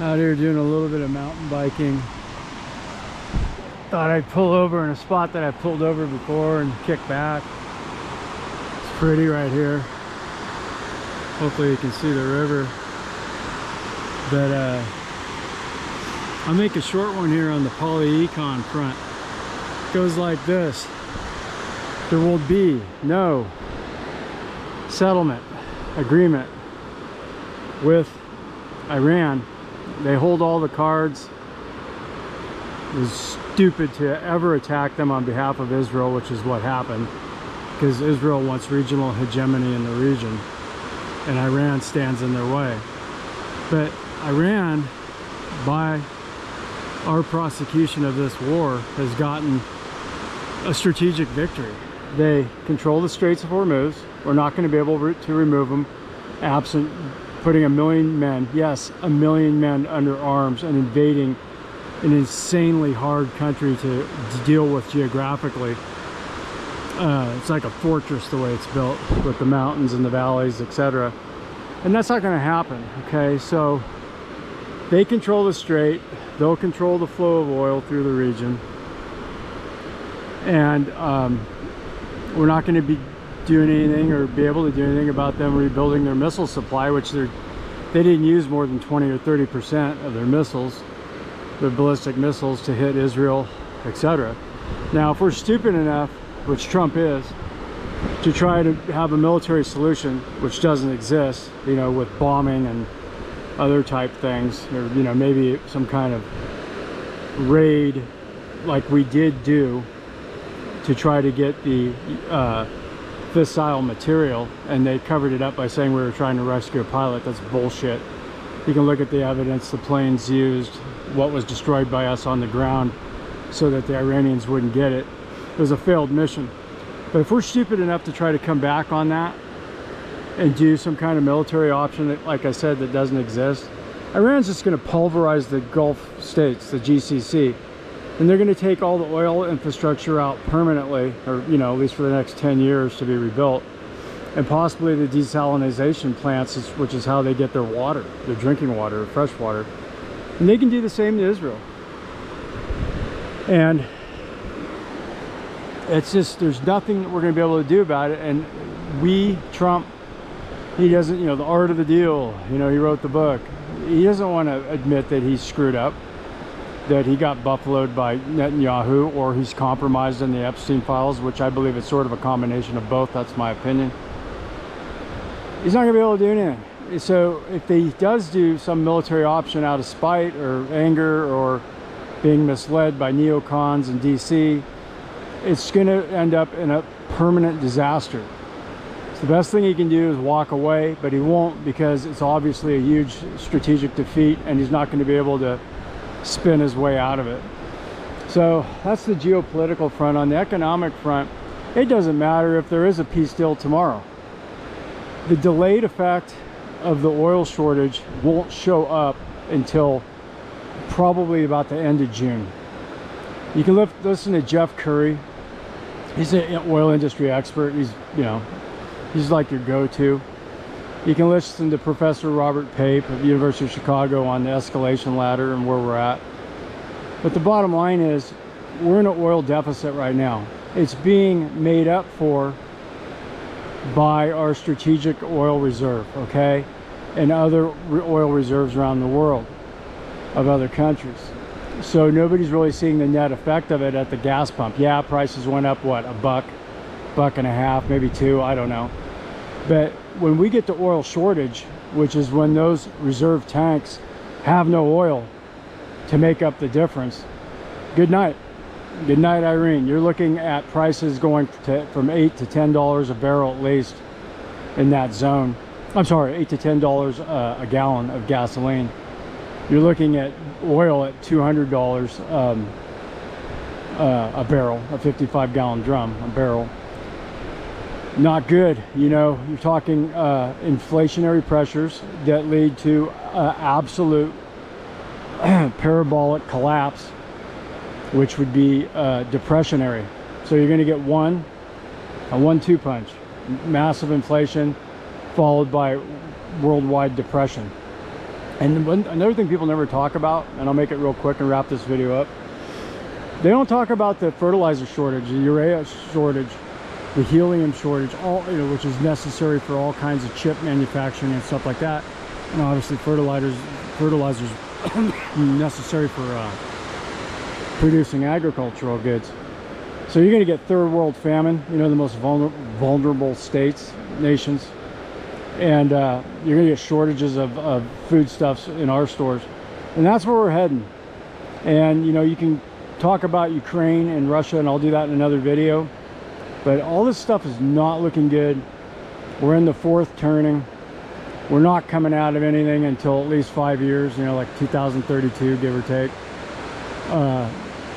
Out here doing a little bit of mountain biking. Thought I'd pull over in a spot that I pulled over before and kick back. It's pretty right here. Hopefully you can see the river. But I'll make a short one here on the Poli-Econ front. It goes like this. There will be no settlement agreement with Iran. They hold all the cards. It was stupid to ever attack them on behalf of Israel, which is what happened, because Israel wants regional hegemony in the region and Iran stands in their way. But Iran, by our prosecution of this war, has gotten a strategic victory. They control the Straits of Hormuz. We're not going to be able to remove them absent putting 1 million men, yes, 1 million men under arms and invading an insanely hard country to deal with geographically. It's like a fortress the way it's built, with the mountains and the valleys, etc. And that's not going to happen, okay? So they control the strait. They'll control the flow of oil through the region. And we're not going to be doing anything or be able to do anything about them rebuilding their missile supply, which they didn't use more than 20 or 30% of their missiles, their ballistic missiles, to hit Israel, etc. Now, if we're stupid enough, which Trump is, to try to have a military solution, which doesn't exist, you know, with bombing and other type things, or, you know, maybe some kind of raid like we did do to try to get the fissile material, and they covered it up by saying we were trying to rescue a pilot. That's bullshit. You can look at the evidence the planes used, what was destroyed by us on the ground, so that the Iranians wouldn't get it. It was a failed mission. But if we're stupid enough to try to come back on that and do some kind of military option that, like I said, that doesn't exist, Iran's just going to pulverize the Gulf states, the GCC, and they're going to take all the oil infrastructure out permanently, or, you know, at least for the next 10 years to be rebuilt, and possibly the desalination plants, which is how they get their water, their drinking water, fresh water. And they can do the same to Israel. And it's just, there's nothing that we're going to be able to do about it. And Trump, he doesn't, you know, the art of the deal, you know, he wrote the book. He doesn't want to admit that he's screwed up, that he got buffaloed by Netanyahu, or he's compromised in the Epstein files, which I believe is sort of a combination of both. That's my opinion. He's not going to be able to do anything. So if he does do some military option out of spite or anger or being misled by neocons in DC, it's going to end up in a permanent disaster. So the best thing he can do is walk away, but he won't, because it's obviously a huge strategic defeat, and he's not going to be able to spin his way out of it. So that's the geopolitical front. On the economic front, it doesn't matter if there is a peace deal tomorrow. The delayed effect of the oil shortage won't show up until probably about the end of June. You can listen to Jeff Curry. He's an oil industry expert. He's, you know, he's like your go-to. You can listen to Professor Robert Pape of the University of Chicago on the escalation ladder and where we're at. But the bottom line is, we're in an oil deficit right now. It's being made up for by our strategic oil reserve, okay? And other oil reserves around the world of other countries. So nobody's really seeing the net effect of it at the gas pump. Yeah, prices went up, what, $1, $1.50, maybe $2, I don't know. But when we get the oil shortage, which is when those reserve tanks have no oil to make up the difference, good night. Good night, Irene. You're looking at prices going from $8 to $10 a barrel at least in that zone. I'm sorry, $8 to $10 a gallon of gasoline. You're looking at oil at $200 a barrel, a 55-gallon drum, a barrel. Not good. You know, you're talking inflationary pressures that lead to absolute parabolic collapse, which would be depressionary. So you're going to get a 1-2 punch. Massive inflation followed by worldwide depression. And another thing people never talk about, and I'll make it real quick and wrap this video up, they don't talk about the fertilizer shortage, the urea shortage, the helium shortage, all, you know, which is necessary for all kinds of chip manufacturing and stuff like that. And obviously fertilizers necessary for producing agricultural goods. So you're going to get third world famine, you know, the most vulnerable states, nations. And you're going to get shortages of foodstuffs in our stores. And that's where we're heading. And, you know, you can talk about Ukraine and Russia, and I'll do that in another video. But all this stuff is not looking good. We're in the fourth turning. We're not coming out of anything until at least 5 years, you know, like 2032, give or take.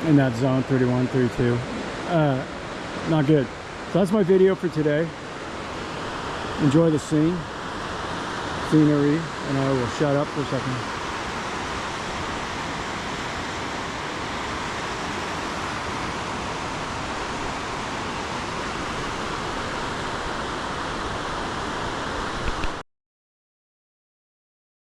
In that zone, 31, 32. Not good. So that's my video for today. Enjoy the scenery, and I will shut up for a second.